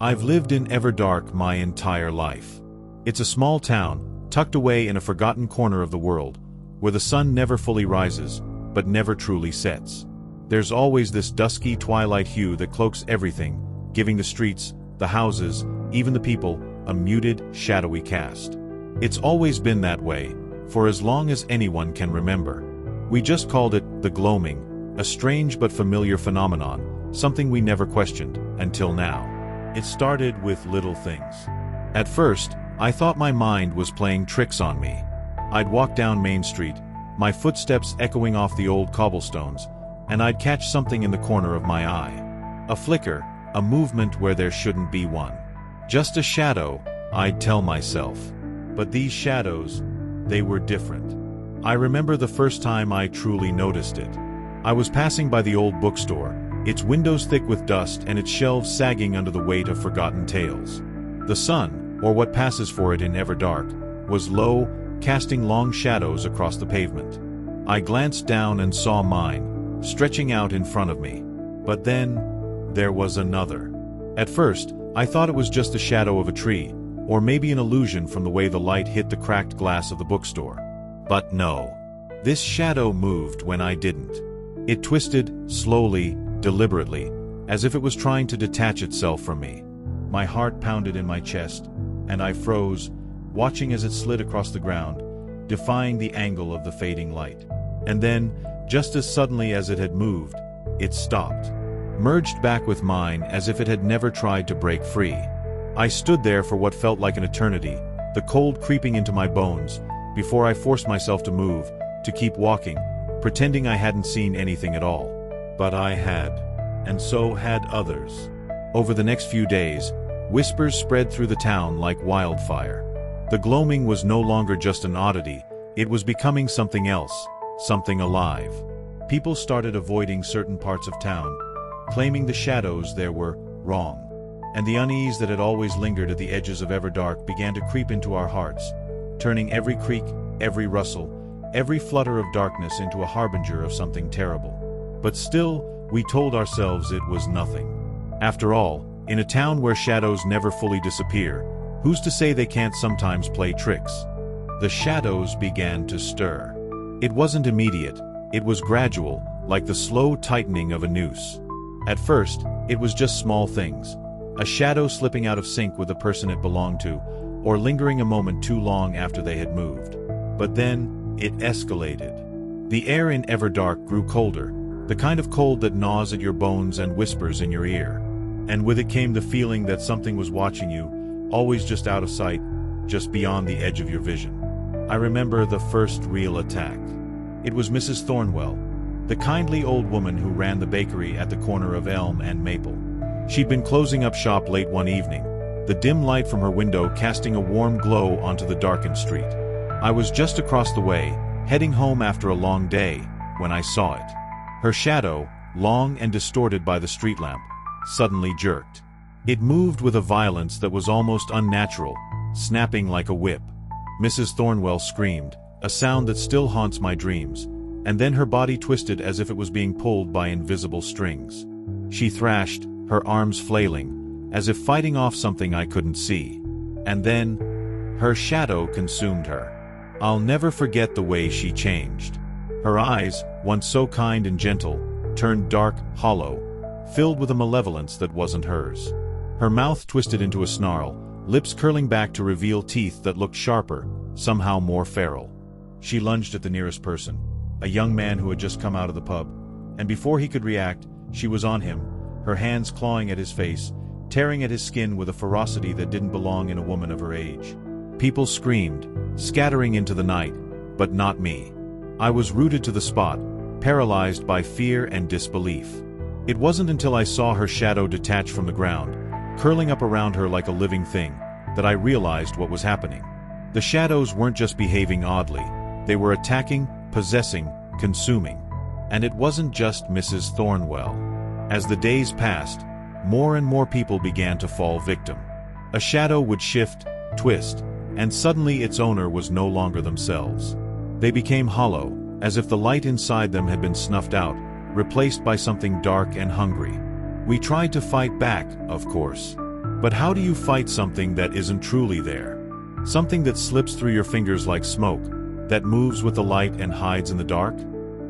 I've lived in Everdark my entire life. It's a small town, tucked away in a forgotten corner of the world, where the sun never fully rises, but never truly sets. There's always this dusky twilight hue that cloaks everything, giving the streets, the houses, even the people, a muted, shadowy cast. It's always been that way, for as long as anyone can remember. We just called it the gloaming, a strange but familiar phenomenon, something we never questioned, until now. It started with little things. At first, I thought my mind was playing tricks on me. I'd walk down Main Street, my footsteps echoing off the old cobblestones, and I'd catch something in the corner of my eye. A flicker, a movement where there shouldn't be one. Just a shadow, I'd tell myself. But these shadows, they were different. I remember the first time I truly noticed it. I was passing by the old bookstore, its windows thick with dust and its shelves sagging under the weight of forgotten tales. The sun, or what passes for it in Everdark, was low, casting long shadows across the pavement. I glanced down and saw mine, stretching out in front of me. But then, there was another. At first, I thought it was just the shadow of a tree, or maybe an illusion from the way the light hit the cracked glass of the bookstore. But no. This shadow moved when I didn't. It twisted, slowly, deliberately, as if it was trying to detach itself from me. My heart pounded in my chest, and I froze, watching as it slid across the ground, defying the angle of the fading light. And then, just as suddenly as it had moved, it stopped, merged back with mine as if it had never tried to break free. I stood there for what felt like an eternity, the cold creeping into my bones, before I forced myself to move, to keep walking, pretending I hadn't seen anything at all. But I had, and so had others. Over the next few days, whispers spread through the town like wildfire. The gloaming was no longer just an oddity, it was becoming something else, something alive. People started avoiding certain parts of town, claiming the shadows there were wrong. And the unease that had always lingered at the edges of Everdark began to creep into our hearts, turning every creak, every rustle, every flutter of darkness into a harbinger of something terrible. But still, we told ourselves it was nothing. After all, in a town where shadows never fully disappear, who's to say they can't sometimes play tricks? The shadows began to stir. It wasn't immediate, it was gradual, like the slow tightening of a noose. At first, it was just small things. A shadow slipping out of sync with the person it belonged to, or lingering a moment too long after they had moved. But then, it escalated. The air in Everdark grew colder, the kind of cold that gnaws at your bones and whispers in your ear. And with it came the feeling that something was watching you, always just out of sight, just beyond the edge of your vision. I remember the first real attack. It was Mrs. Thornwell, the kindly old woman who ran the bakery at the corner of Elm and Maple. She'd been closing up shop late one evening, the dim light from her window casting a warm glow onto the darkened street. I was just across the way, heading home after a long day, when I saw it. Her shadow, long and distorted by the street lamp, suddenly jerked. It moved with a violence that was almost unnatural, snapping like a whip. Mrs. Thornwell screamed, a sound that still haunts my dreams, and then her body twisted as if it was being pulled by invisible strings. She thrashed, her arms flailing, as if fighting off something I couldn't see. And then, her shadow consumed her. I'll never forget the way she changed. Her eyes, once so kind and gentle, turned dark, hollow, filled with a malevolence that wasn't hers. Her mouth twisted into a snarl, lips curling back to reveal teeth that looked sharper, somehow more feral. She lunged at the nearest person, a young man who had just come out of the pub, and before he could react, she was on him, her hands clawing at his face, tearing at his skin with a ferocity that didn't belong in a woman of her age. People screamed, scattering into the night, but not me. I was rooted to the spot, paralyzed by fear and disbelief. It wasn't until I saw her shadow detach from the ground, curling up around her like a living thing, that I realized what was happening. The shadows weren't just behaving oddly, they were attacking, possessing, consuming. And it wasn't just Mrs. Thornwell. As the days passed, more and more people began to fall victim. A shadow would shift, twist, and suddenly its owner was no longer themselves. They became hollow, as if the light inside them had been snuffed out, replaced by something dark and hungry. We tried to fight back, of course. But how do you fight something that isn't truly there? Something that slips through your fingers like smoke, that moves with the light and hides in the dark?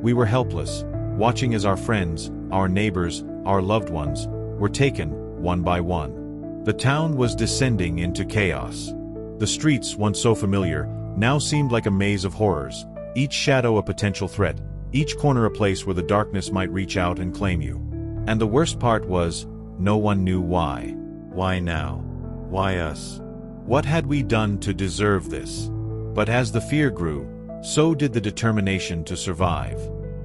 We were helpless, watching as our friends, our neighbors, our loved ones, were taken, one by one. The town was descending into chaos. The streets, once so familiar, now seemed like a maze of horrors, each shadow a potential threat, each corner a place where the darkness might reach out and claim you. And the worst part was, no one knew why. Why now? Why us? What had we done to deserve this? But as the fear grew, so did the determination to survive.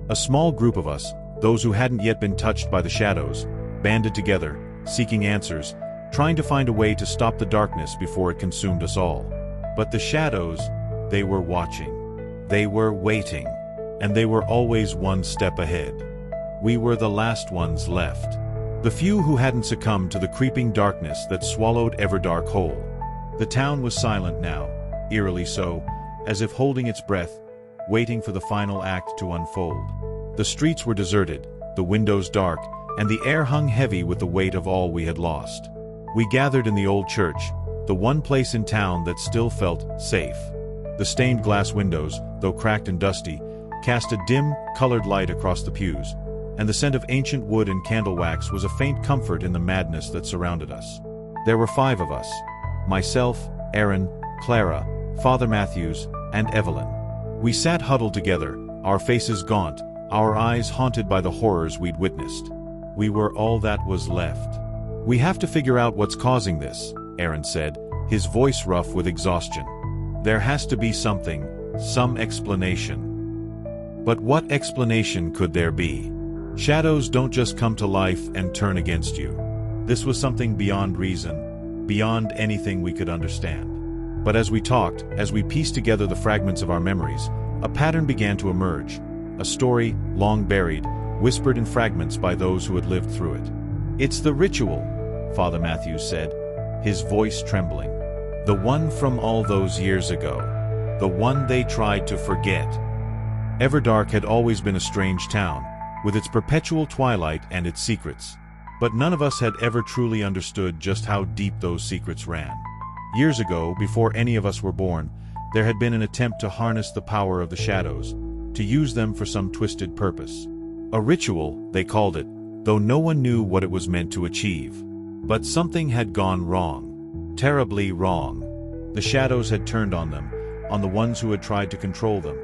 A small group of us, those who hadn't yet been touched by the shadows, banded together, seeking answers, trying to find a way to stop the darkness before it consumed us all. But the shadows, they were watching. They were waiting. And they were always one step ahead. We were the last ones left. The few who hadn't succumbed to the creeping darkness that swallowed Everdark whole. The town was silent now, eerily so, as if holding its breath, waiting for the final act to unfold. The streets were deserted, the windows dark, and the air hung heavy with the weight of all we had lost. We gathered in the old church, the one place in town that still felt safe. The stained glass windows, though cracked and dusty, cast a dim, colored light across the pews, and the scent of ancient wood and candle wax was a faint comfort in the madness that surrounded us. There were 5 of us: myself, Aaron, Clara, Father Matthews, and Evelyn. We sat huddled together, our faces gaunt, our eyes haunted by the horrors we'd witnessed. We were all that was left. "We have to figure out what's causing this," Aaron said, his voice rough with exhaustion. "There has to be something, some explanation." But what explanation could there be? Shadows don't just come to life and turn against you. This was something beyond reason, beyond anything we could understand. But as we talked, as we pieced together the fragments of our memories, a pattern began to emerge. A story, long buried, whispered in fragments by those who had lived through it. "It's the ritual," Father Matthews said, his voice trembling. "The one from all those years ago. The one they tried to forget." Everdark had always been a strange town, with its perpetual twilight and its secrets. But none of us had ever truly understood just how deep those secrets ran. Years ago, before any of us were born, there had been an attempt to harness the power of the shadows, to use them for some twisted purpose. A ritual, they called it, though no one knew what it was meant to achieve. But something had gone wrong. Terribly wrong. The shadows had turned on them, on the ones who had tried to control them,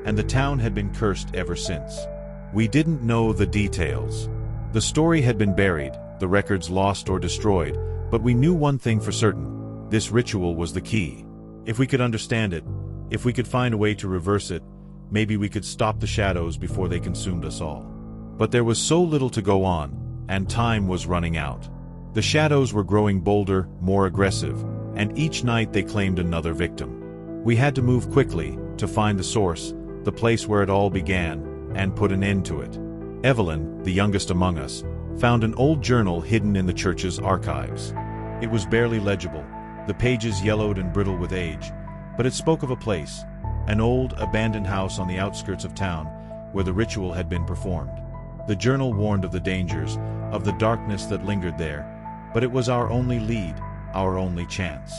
and the town had been cursed ever since. We didn't know the details. The story had been buried, the records lost or destroyed, but we knew one thing for certain: this ritual was the key. If we could understand it, if we could find a way to reverse it, maybe we could stop the shadows before they consumed us all. But there was so little to go on, and time was running out. The shadows were growing bolder, more aggressive, and each night they claimed another victim. We had to move quickly, to find the source, the place where it all began, and put an end to it. Evelyn, the youngest among us, found an old journal hidden in the church's archives. It was barely legible, the pages yellowed and brittle with age, but it spoke of a place, an old, abandoned house on the outskirts of town, where the ritual had been performed. The journal warned of the dangers, of the darkness that lingered there, but it was our only lead, our only chance.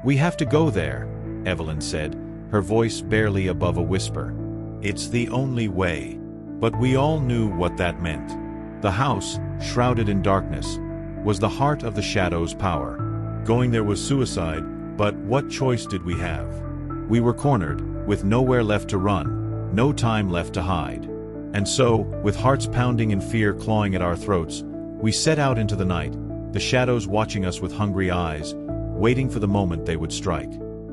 "We have to go there," Evelyn said, her voice barely above a whisper. "It's the only way." But we all knew what that meant. The house, shrouded in darkness, was the heart of the shadow's power. Going there was suicide, but what choice did we have? We were cornered, with nowhere left to run, no time left to hide. And so, with hearts pounding and fear clawing at our throats, we set out into the night, the shadows watching us with hungry eyes, waiting for the moment they would strike.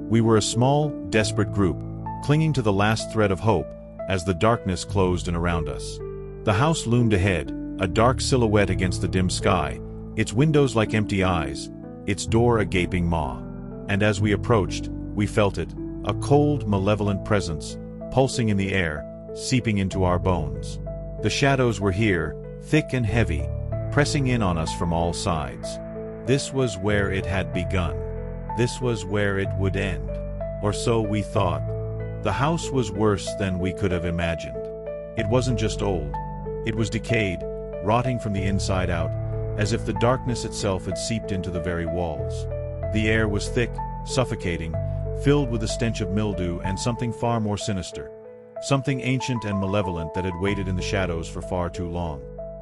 We were a small, desperate group, clinging to the last thread of hope, as the darkness closed in around us. The house loomed ahead, a dark silhouette against the dim sky, its windows like empty eyes, its door a gaping maw. And as we approached, we felt it, a cold, malevolent presence, pulsing in the air, seeping into our bones. The shadows were here, thick and heavy, pressing in on us from all sides. This was where it had begun. This was where it would end. Or so we thought. The house was worse than we could have imagined. It wasn't just old. It was decayed, rotting from the inside out, as if the darkness itself had seeped into the very walls. The air was thick, suffocating, filled with the stench of mildew and something far more sinister. Something ancient and malevolent that had waited in the shadows for far too long.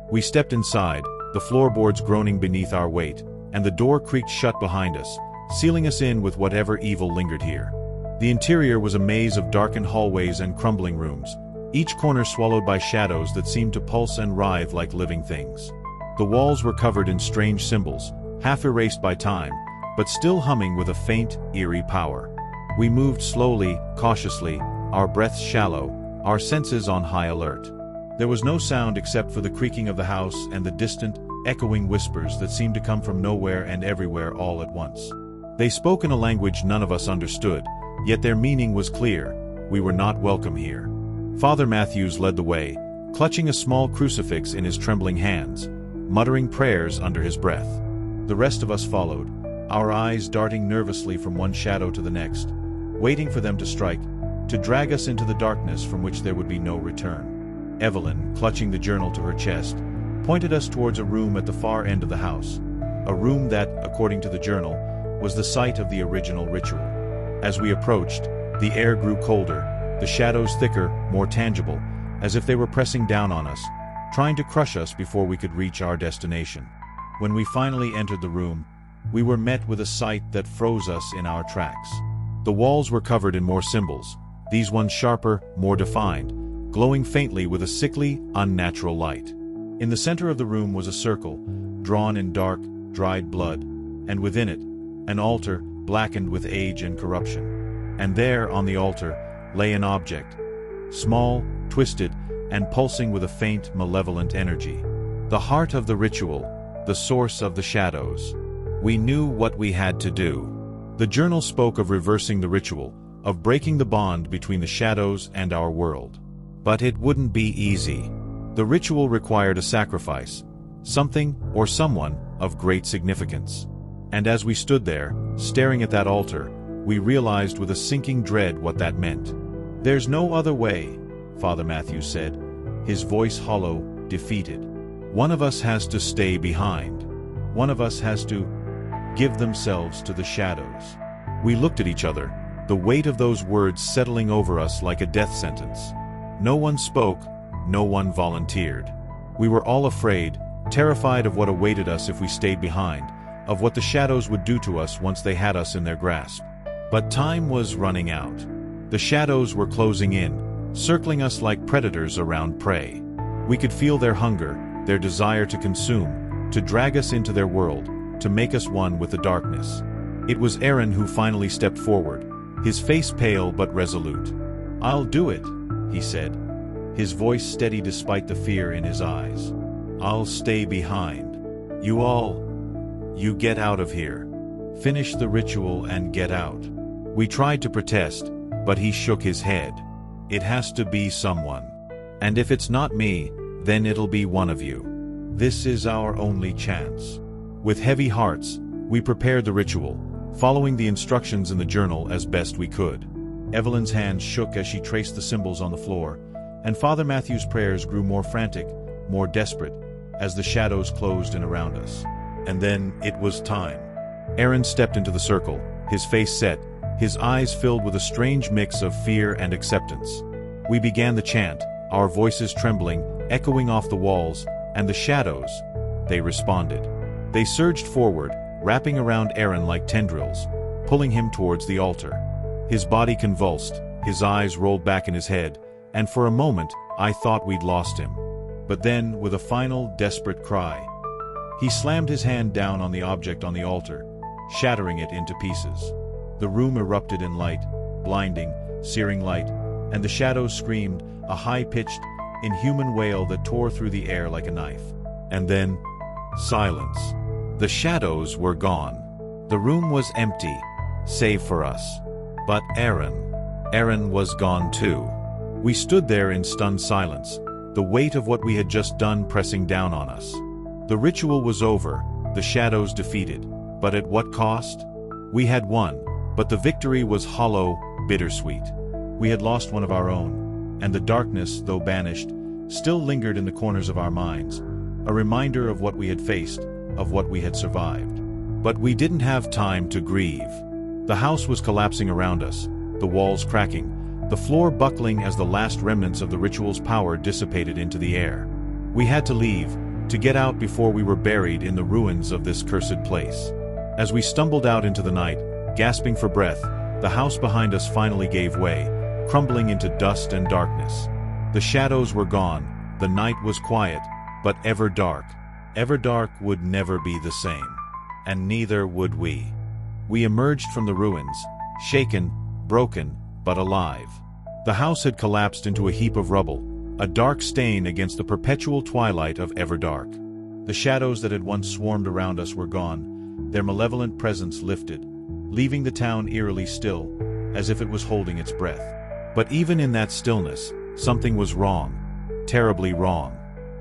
We stepped inside, the floorboards groaning beneath our weight, and the door creaked shut behind us, sealing us in with whatever evil lingered here. The interior was a maze of darkened hallways and crumbling rooms, each corner swallowed by shadows that seemed to pulse and writhe like living things. The walls were covered in strange symbols, half erased by time, but still humming with a faint, eerie power. We moved slowly, cautiously, our breaths shallow, our senses on high alert. There was no sound except for the creaking of the house and the distant, echoing whispers that seemed to come from nowhere and everywhere all at once. They spoke in a language none of us understood, yet their meaning was clear: we were not welcome here. Father Matthews led the way, clutching a small crucifix in his trembling hands, muttering prayers under his breath. The rest of us followed, our eyes darting nervously from one shadow to the next, waiting for them to strike, to drag us into the darkness from which there would be no return. Evelyn, clutching the journal to her chest, pointed us towards a room at the far end of the house, a room that, according to the journal, was the site of the original ritual. As we approached, the air grew colder, the shadows thicker, more tangible, as if they were pressing down on us, trying to crush us before we could reach our destination. When we finally entered the room, we were met with a sight that froze us in our tracks. The walls were covered in more symbols, these ones sharper, more defined, glowing faintly with a sickly, unnatural light. In the center of the room was a circle, drawn in dark, dried blood, and within it, an altar, blackened with age and corruption. And there, on the altar, lay an object, small, twisted, and pulsing with a faint, malevolent energy. The heart of the ritual, the source of the shadows. We knew what we had to do. The journal spoke of reversing the ritual, of breaking the bond between the shadows and our world. But it wouldn't be easy. The ritual required a sacrifice, something or someone of great significance. And as we stood there, staring at that altar, we realized with a sinking dread what that meant. "There's no other way," Father Matthews said, his voice hollow, defeated. "One of us has to stay behind. One of us has to give themselves to the shadows." We looked at each other, the weight of those words settling over us like a death sentence. No one spoke, no one volunteered. We were all afraid, terrified of what awaited us if we stayed behind, of what the shadows would do to us once they had us in their grasp. But time was running out. The shadows were closing in, circling us like predators around prey. We could feel their hunger, their desire to consume, to drag us into their world, to make us one with the darkness. It was Aaron who finally stepped forward, his face pale but resolute. "I'll do it," he said, his voice steady despite the fear in his eyes. "I'll stay behind. You get out of here. Finish the ritual and get out." We tried to protest, but he shook his head. "It has to be someone. And if it's not me, then it'll be one of you. This is our only chance." With heavy hearts, we prepared the ritual, following the instructions in the journal as best we could. Evelyn's hands shook as she traced the symbols on the floor, and Father Matthew's prayers grew more frantic, more desperate, as the shadows closed in around us. And then it was time. Aaron stepped into the circle, his face set, his eyes filled with a strange mix of fear and acceptance. We began the chant, our voices trembling, echoing off the walls, and the shadows, they responded. They surged forward, wrapping around Aaron like tendrils, pulling him towards the altar. His body convulsed, his eyes rolled back in his head, and for a moment, I thought we'd lost him. But then, with a final, desperate cry, he slammed his hand down on the object on the altar, shattering it into pieces. The room erupted in light, blinding, searing light, and the shadows screamed, a high-pitched, inhuman wail that tore through the air like a knife. And then, silence. The shadows were gone. The room was empty, save for us. But Aaron was gone too. We stood there in stunned silence, the weight of what we had just done pressing down on us. The ritual was over, the shadows defeated, but at what cost? We had won, but the victory was hollow, bittersweet. We had lost one of our own, and the darkness, though banished, still lingered in the corners of our minds, a reminder of what we had faced, of what we had survived. But we didn't have time to grieve. The house was collapsing around us, the walls cracking, the floor buckling as the last remnants of the ritual's power dissipated into the air. We had to leave, to get out before we were buried in the ruins of this cursed place. As we stumbled out into the night, gasping for breath, the house behind us finally gave way, crumbling into dust and darkness. The shadows were gone, the night was quiet, but ever dark. Ever dark would never be the same. And neither would we. We emerged from the ruins, shaken, broken, but alive. The house had collapsed into a heap of rubble, a dark stain against the perpetual twilight of Everdark. The shadows that had once swarmed around us were gone, their malevolent presence lifted, leaving the town eerily still, as if it was holding its breath. But even in that stillness, something was wrong, terribly wrong.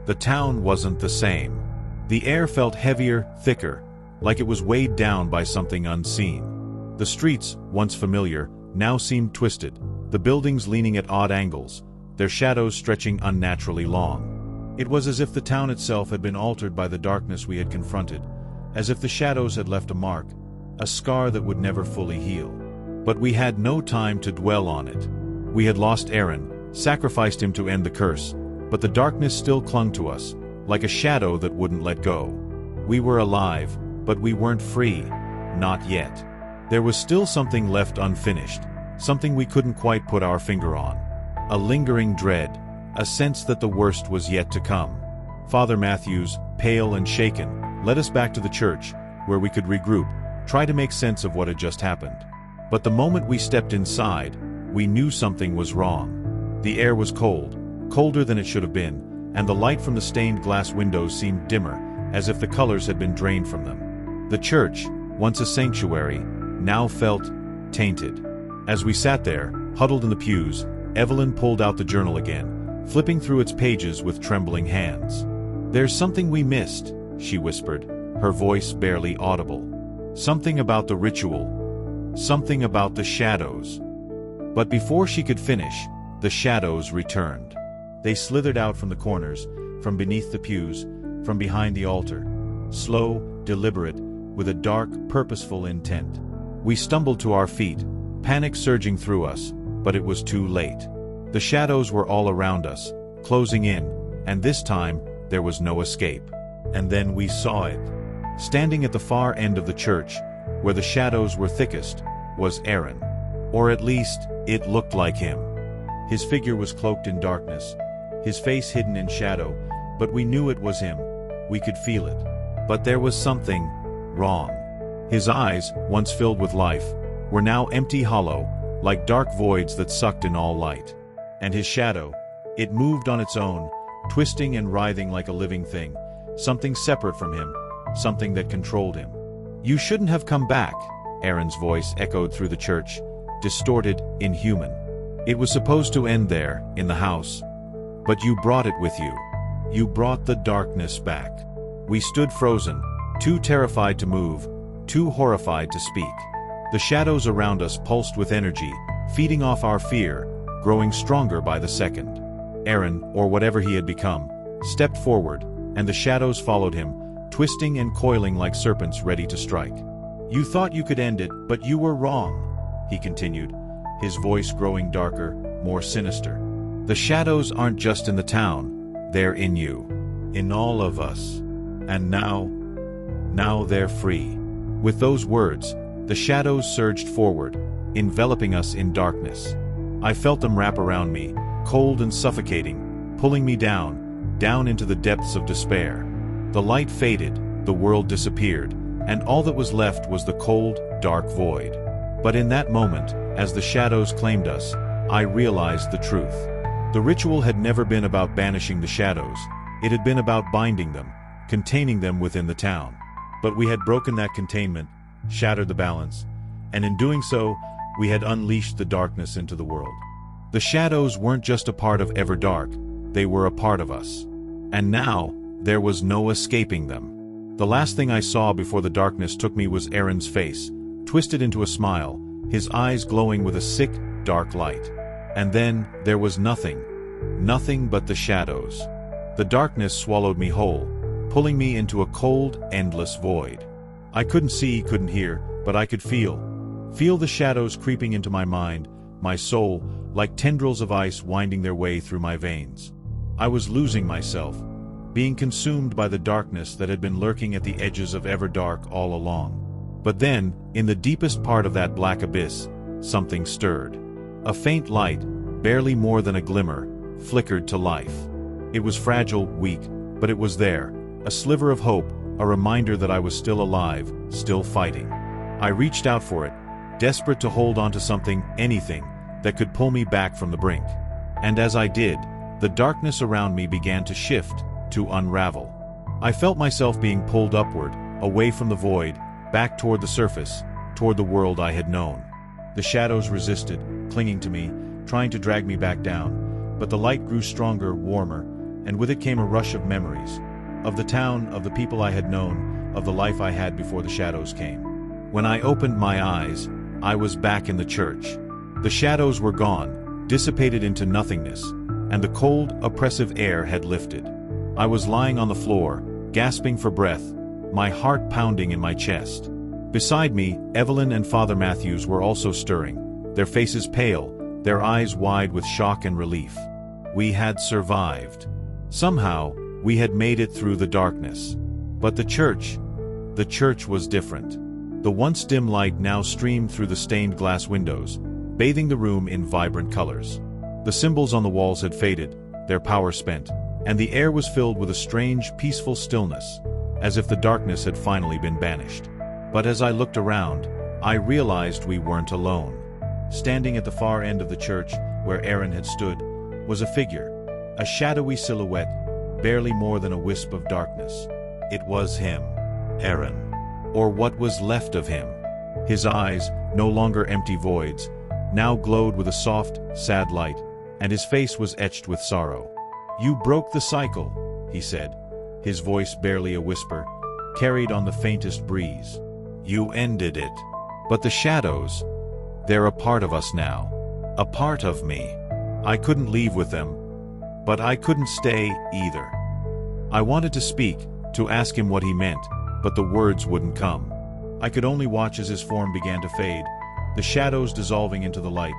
The town wasn't the same. The air felt heavier, thicker, like it was weighed down by something unseen. The streets, once familiar, now seemed twisted, the buildings leaning at odd angles, their shadows stretching unnaturally long. It was as if the town itself had been altered by the darkness we had confronted, as if the shadows had left a mark, a scar that would never fully heal. But we had no time to dwell on it. We had lost Aaron, sacrificed him to end the curse, but the darkness still clung to us, like a shadow that wouldn't let go. We were alive, but we weren't free. Not yet. There was still something left unfinished, something we couldn't quite put our finger on. A lingering dread, a sense that the worst was yet to come. Father Matthews, pale and shaken, led us back to the church, where we could regroup, try to make sense of what had just happened. But the moment we stepped inside, we knew something was wrong. The air was cold, colder than it should have been, and the light from the stained glass windows seemed dimmer, as if the colors had been drained from them. The church, once a sanctuary, now felt tainted. As we sat there, huddled in the pews, Evelyn pulled out the journal again, flipping through its pages with trembling hands. "There's something we missed," she whispered, her voice barely audible. "Something about the ritual. Something about the shadows." But before she could finish, the shadows returned. They slithered out from the corners, from beneath the pews, from behind the altar. Slow, deliberate, with a dark, purposeful intent. We stumbled to our feet, panic surging through us, but it was too late. The shadows were all around us, closing in, and this time, there was no escape. And then we saw it. Standing at the far end of the church, where the shadows were thickest, was Aaron. Or at least, it looked like him. His figure was cloaked in darkness, his face hidden in shadow, but we knew it was him. We could feel it. But there was something wrong. His eyes, once filled with life, were now empty, hollow, like dark voids that sucked in all light. And his shadow, it moved on its own, twisting and writhing like a living thing, something separate from him, something that controlled him. "You shouldn't have come back," Aaron's voice echoed through the church, distorted, inhuman. "It was supposed to end there, in the house. But you brought it with you. You brought the darkness back." We stood frozen, too terrified to move, too horrified to speak. The shadows around us pulsed with energy, feeding off our fear, growing stronger by the second. Aaron, or whatever he had become, stepped forward, and the shadows followed him, twisting and coiling like serpents ready to strike. "You thought you could end it, but you were wrong," he continued, his voice growing darker, more sinister. "The shadows aren't just in the town, they're in you. In all of us. And now they're free." With those words, the shadows surged forward, enveloping us in darkness. I felt them wrap around me, cold and suffocating, pulling me down into the depths of despair. The light faded, the world disappeared, and all that was left was the cold, dark void. But in that moment, as the shadows claimed us, I realized the truth. The ritual had never been about banishing the shadows. It had been about binding them, containing them within the town. But we had broken that containment, shattered the balance, and in doing so, we had unleashed the darkness into the world. The shadows weren't just a part of Everdark, they were a part of us. And now, there was no escaping them. The last thing I saw before the darkness took me was Aaron's face, twisted into a smile, his eyes glowing with a sick, dark light. And then, there was nothing but the shadows. The darkness swallowed me whole, pulling me into a cold, endless void. I couldn't see, couldn't hear, but I could feel the shadows creeping into my mind, my soul, like tendrils of ice winding their way through my veins. I was losing myself, being consumed by the darkness that had been lurking at the edges of Everdark all along. But then, in the deepest part of that black abyss, something stirred. A faint light, barely more than a glimmer, flickered to life. It was fragile, weak, but it was there, a sliver of hope, a reminder that I was still alive, still fighting. I reached out for it, desperate to hold on to something, anything, that could pull me back from the brink. And as I did, the darkness around me began to shift, to unravel. I felt myself being pulled upward, away from the void, back toward the surface, toward the world I had known. The shadows resisted, clinging to me, trying to drag me back down, but the light grew stronger, warmer, and with it came a rush of memories. Of the town, of the people I had known, of the life I had before the shadows came. When I opened my eyes, I was back in the church. The shadows were gone, dissipated into nothingness, and the cold, oppressive air had lifted. I was lying on the floor, gasping for breath, my heart pounding in my chest. Beside me, Evelyn and Father Matthews were also stirring, their faces pale, their eyes wide with shock and relief. We had survived. Somehow, we had made it through the darkness. But the church was different. The once dim light now streamed through the stained glass windows, bathing the room in vibrant colors. The symbols on the walls had faded, their power spent, and the air was filled with a strange, peaceful stillness, as if the darkness had finally been banished. But as I looked around, I realized we weren't alone. Standing at the far end of the church, where Aaron had stood, was a figure, a shadowy silhouette, barely more than a wisp of darkness. It was him, Aaron. Or what was left of him. His eyes, no longer empty voids, now glowed with a soft, sad light, and his face was etched with sorrow. "You broke the cycle," he said, his voice barely a whisper, carried on the faintest breeze. "You ended it. But the shadows, they're a part of us now. A part of me. I couldn't leave with them, but I couldn't stay either." I wanted to speak, to ask him what he meant, but the words wouldn't come. I could only watch as his form began to fade, the shadows dissolving into the light,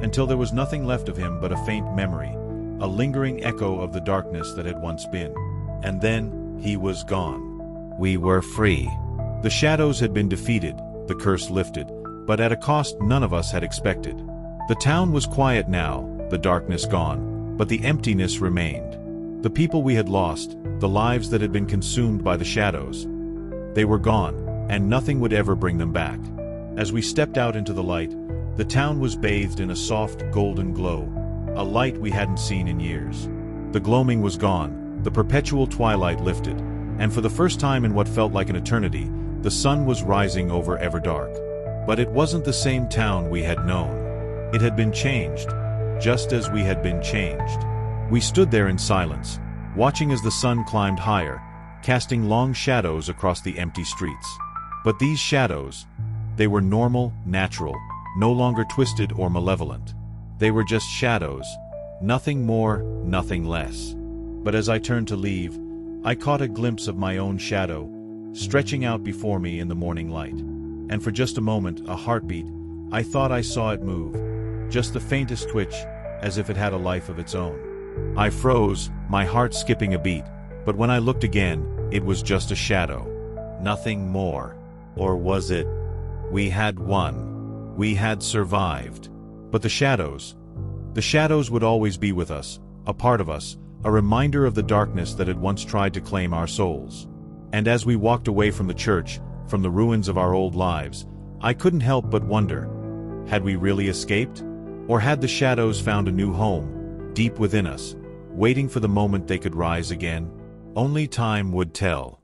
until there was nothing left of him but a faint memory, a lingering echo of the darkness that had once been. And then, he was gone. We were free. The shadows had been defeated, the curse lifted, but at a cost none of us had expected. The town was quiet now, the darkness gone, but the emptiness remained. The people we had lost, the lives that had been consumed by the shadows, they were gone, and nothing would ever bring them back. As we stepped out into the light, the town was bathed in a soft, golden glow, a light we hadn't seen in years. The gloaming was gone, the perpetual twilight lifted, and for the first time in what felt like an eternity, the sun was rising over Everdark. But it wasn't the same town we had known. It had been changed, just as we had been changed. We stood there in silence, watching as the sun climbed higher, casting long shadows across the empty streets. But these shadows, they were normal, natural, no longer twisted or malevolent. They were just shadows, nothing more, nothing less. But as I turned to leave, I caught a glimpse of my own shadow, stretching out before me in the morning light. And for just a moment, a heartbeat, I thought I saw it move, just the faintest twitch, as if it had a life of its own. I froze, my heart skipping a beat, but when I looked again, it was just a shadow. Nothing more. Or was it? We had won. We had survived. But the shadows would always be with us, a part of us, a reminder of the darkness that had once tried to claim our souls. And as we walked away from the church, from the ruins of our old lives, I couldn't help but wonder, had we really escaped? Or had the shadows found a new home, deep within us, waiting for the moment they could rise again? Only time would tell.